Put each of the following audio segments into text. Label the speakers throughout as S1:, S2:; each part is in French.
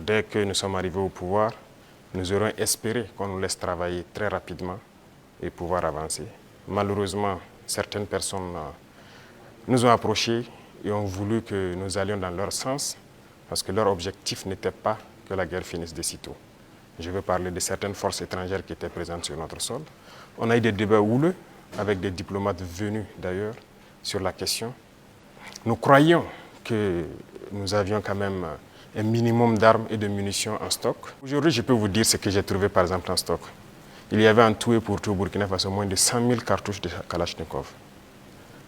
S1: dès que nous sommes arrivés au pouvoir, nous aurions espéré qu'on nous laisse travailler très rapidement et pouvoir avancer. Malheureusement, certaines personnes nous ont approchés et ont voulu que nous allions dans leur sens parce que leur objectif n'était pas que la guerre finisse de sitôt. Je veux parler de certaines forces étrangères qui étaient présentes sur notre sol. On a eu des débats houleux avec des diplomates venus d'ailleurs sur la question. Nous croyions que nous avions quand même un minimum d'armes et de munitions en stock. Aujourd'hui, je peux vous dire ce que j'ai trouvé par exemple en stock. Il y avait en tout et pour tout au Burkina Faso moins de 100 000 cartouches de Kalachnikov.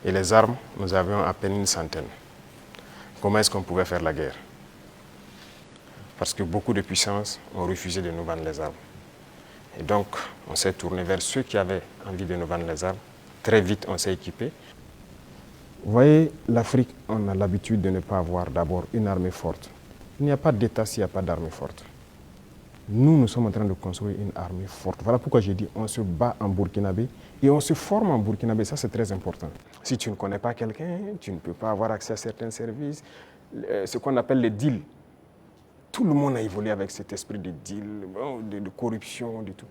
S1: Et les armes, nous avions à peine une centaine. Comment est-ce qu'on pouvait faire la guerre? Parce que beaucoup de puissances ont refusé de nous vendre les armes. Et donc, on s'est tourné vers ceux qui avaient envie de nous vendre les armes. Très vite, on s'est équipé. Vous voyez, l'Afrique, on a l'habitude de ne pas avoir d'abord une armée forte. Il n'y a pas d'État s'il n'y a pas d'armée forte. Nous sommes en train de construire une armée forte. Voilà pourquoi j'ai dit on se bat en burkinabé et on se forme en burkinabé. Ça, c'est très important. Si tu ne connais pas quelqu'un, tu ne peux pas avoir accès à certains services. Ce qu'on appelle les deals. Tout le monde a évolué avec cet esprit de deal, de corruption, de tout.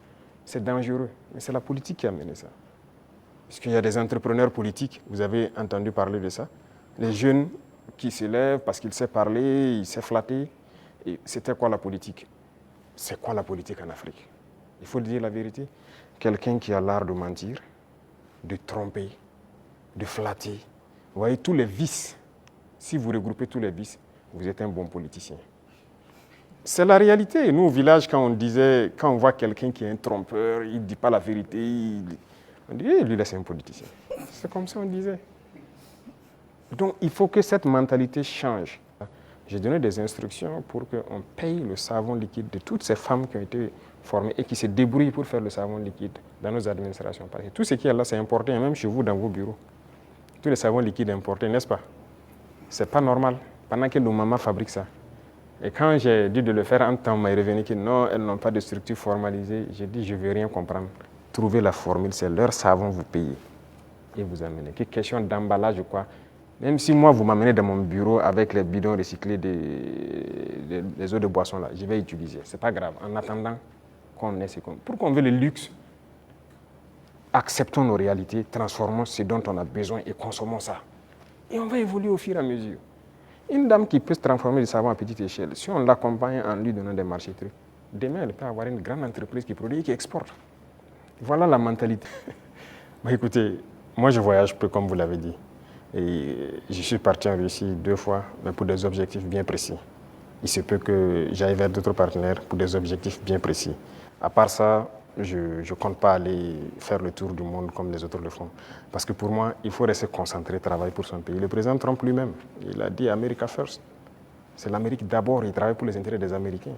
S1: C'est dangereux, mais c'est la politique qui a mené ça. Parce qu'il y a des entrepreneurs politiques, vous avez entendu parler de ça. Les jeunes qui se lèvent parce qu'ils savent parler, ils savent flatter. Et c'était quoi la politique? C'est quoi la politique en Afrique? Il faut dire la vérité. Quelqu'un qui a l'art de mentir, de tromper, de flatter. Vous voyez, tous les vices, si vous regroupez tous les vices, vous êtes un bon politicien. C'est la réalité. Nous, au village, quand on voit quelqu'un qui est un trompeur, il ne dit pas la vérité, on dit, lui, là, c'est un politicien. C'est comme ça qu'on disait. Donc, il faut que cette mentalité change. J'ai donné des instructions pour qu'on paye le savon liquide de toutes ces femmes qui ont été formées et qui se débrouillent pour faire le savon liquide dans nos administrations. Parce que tout ce qui est là, c'est importé, même chez vous, dans vos bureaux. Tous les savons liquides importés, n'est-ce pas? C'est pas normal. Pendant que nos mamans fabriquent ça. Et quand j'ai dit de le faire en temps, on m'a revenu que non, elles n'ont pas de structure formalisée. J'ai dit, je ne veux rien comprendre. Trouvez la formule, c'est leur savon, vous payez. Et vous amenez. Que question d'emballage ou quoi. Même si moi, vous m'amenez dans mon bureau avec les bidons recyclés des eaux de boisson, là, je vais utiliser. Ce n'est pas grave. En attendant qu'on ait ce qu'on... Pourquoi on veut le luxe? Acceptons nos réalités, transformons ce dont on a besoin et consommons ça. Et on va évoluer au fur et à mesure. Une dame qui peut se transformer du savon à petite échelle, si on l'accompagne en lui donnant des marchés trucs, demain, elle peut avoir une grande entreprise qui produit et qui exporte. Voilà la mentalité. Écoutez, moi, je voyage peu, comme vous l'avez dit. Et je suis parti en Russie 2 fois, mais pour des objectifs bien précis. Il se peut que j'aille vers d'autres partenaires pour des objectifs bien précis. À part ça, je ne compte pas aller faire le tour du monde comme les autres le font. Parce que pour moi, il faut rester concentré, travailler pour son pays. Le président Trump lui-même, il a dit America first. C'est l'Amérique d'abord, il travaille pour les intérêts des Américains.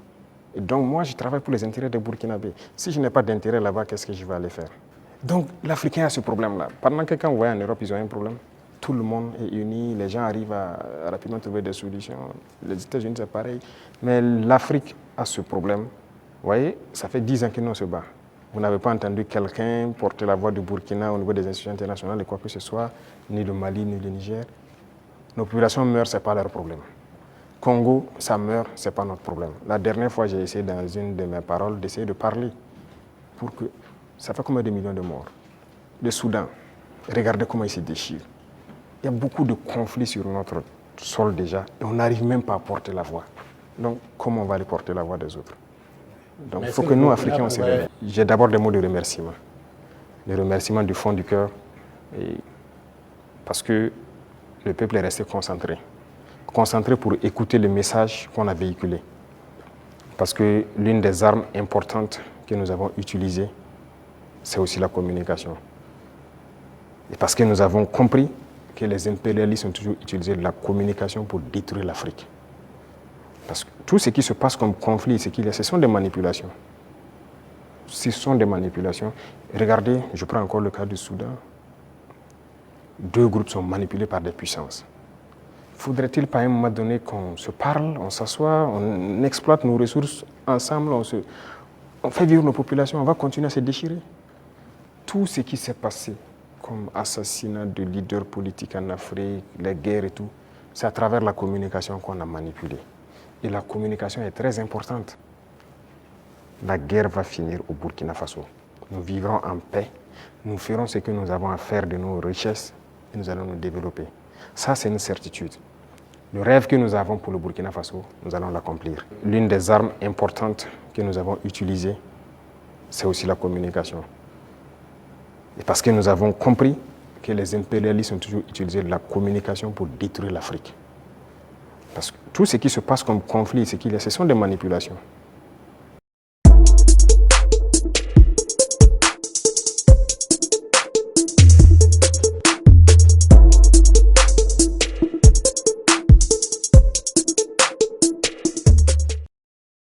S1: Et donc moi, je travaille pour les intérêts des Burkinabés. Si je n'ai pas d'intérêt là-bas, qu'est-ce que je vais aller faire? Donc l'Africain a ce problème-là. Pendant que quand vous voyez en Europe, ils ont un problème. Tout le monde est uni, les gens arrivent à rapidement trouver des solutions. Les États-Unis, c'est pareil. Mais l'Afrique a ce problème. Vous voyez, ça fait 10 ans que nous on se bat. Vous n'avez pas entendu quelqu'un porter la voix du Burkina au niveau des institutions internationales et quoi que ce soit, ni le Mali, ni le Niger. Nos populations meurent, ce n'est pas leur problème. Congo, ça meurt, ce n'est pas notre problème. La dernière fois, j'ai essayé dans une de mes paroles d'essayer de parler pour que... Ça fait combien de millions de morts? Le Soudan, regardez comment il se déchire. Il y a beaucoup de conflits sur notre sol déjà et on n'arrive même pas à porter la voix. Donc, comment on va aller porter la voix des autres? Donc, il faut que nous, Africains, on se réveille. J'ai d'abord des mots de remerciement. Des remerciements du fond du cœur. Parce que le peuple est resté concentré. Concentré pour écouter le message qu'on a véhiculé. Parce que l'une des armes importantes que nous avons utilisées, c'est aussi la communication. Et parce que nous avons compris que les impérialistes ont toujours utilisé la communication pour détruire l'Afrique. Parce que tout ce qui se passe comme conflit, ce sont des manipulations. Ce sont des manipulations. Regardez, je prends encore le cas du Soudan. 2 groupes sont manipulés par des puissances. Faudrait-il pas à un moment donné qu'on se parle, on s'assoit, on exploite nos ressources ensemble, on fait vivre nos populations, on va continuer à se déchirer? Tout ce qui s'est passé comme assassinat de leaders politiques en Afrique, les guerres et tout, c'est à travers la communication qu'on a manipulé. Et la communication est très importante. La guerre va finir au Burkina Faso. Nous vivrons en paix. Nous ferons ce que nous avons à faire de nos richesses et nous allons nous développer. Ça, c'est une certitude. Le rêve que nous avons pour le Burkina Faso, nous allons l'accomplir. L'une des armes importantes que nous avons utilisées, c'est aussi la communication. Et parce que nous avons compris que les impérialistes ont toujours utilisé la communication pour détruire l'Afrique. Parce que tout ce qui se passe comme conflit, ce sont des manipulations.